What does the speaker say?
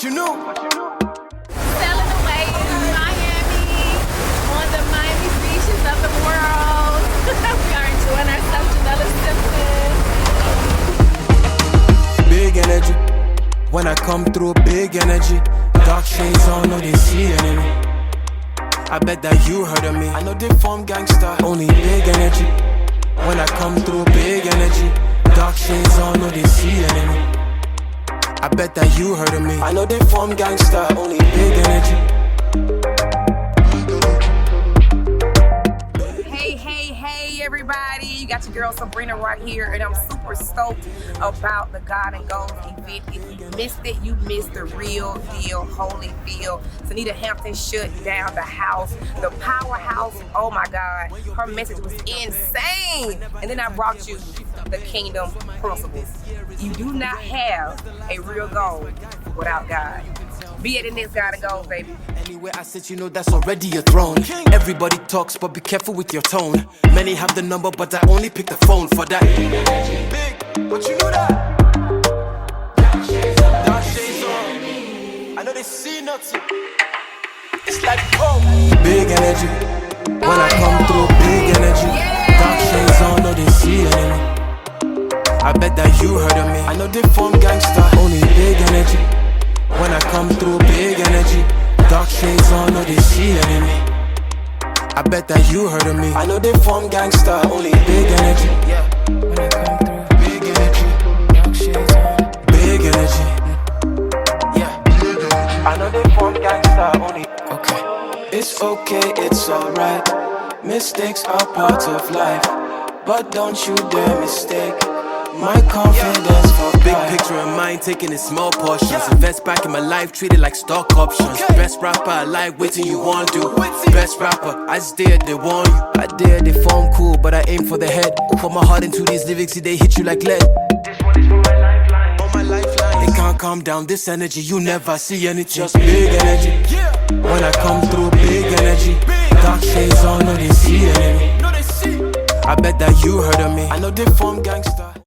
you knew. Sailing away in Miami, on the Miami beaches of the world. We are enjoying ourselves, Janella Simpson. Big energy. When I come through, big energy. Dark shades on, no they see enemy. I bet that you heard of me. I know they form gangster, only big energy. When I come through, big energy. Dark shades on, no they see enemy. I bet that you heard of me. I know they form gangster, only big energy. Hey everybody, you got your girl Sabrina Wright here, and I'm super stoked about the God and Gold event. If you missed it, you missed the real deal, Holyfield. Sanita Hampton shut down the house, the powerhouse. Oh my God, her message was insane. And then I brought you the kingdom principles. You do not have a real goal without God. Be it in this God and Gold, baby. Anywhere I sit, you know that's already a throne. Everybody talks, but be careful with your tone. Many have the number, but I only pick the phone for that. Big, but you know that. Dark shades on. I know they see nothing. It's like home. Big energy. When I come through, big energy. Dark shades on, no they see enemy. I bet that you heard of me. I know they form gangster, only big energy. When I come through, big energy. Dark shades on, no they see enemy. I bet that you heard of me. I know they form gangster, only big energy. Yeah. When I come through, big energy. Dark shades on, big energy. Yeah. I know they form gangster, only. Okay. It's okay, it's alright. Mistakes are part of life, but don't you dare mistake my confidence for big picture in mind, taking in small portions. Invest back in my life, treat it like stock options. Best rapper alive, waiting you want to. Best rapper, I just dare they want you. I dare they form cool, but I aim for the head. Put my heart into these lyrics, they hit you like lead. This one is for my lifeline. On my lifeline. They can't calm down this energy, you never see anything. Just big energy. When I come through, big energy. Dark shades on, no they see enemy. I bet that you heard of me. I know they form gangster.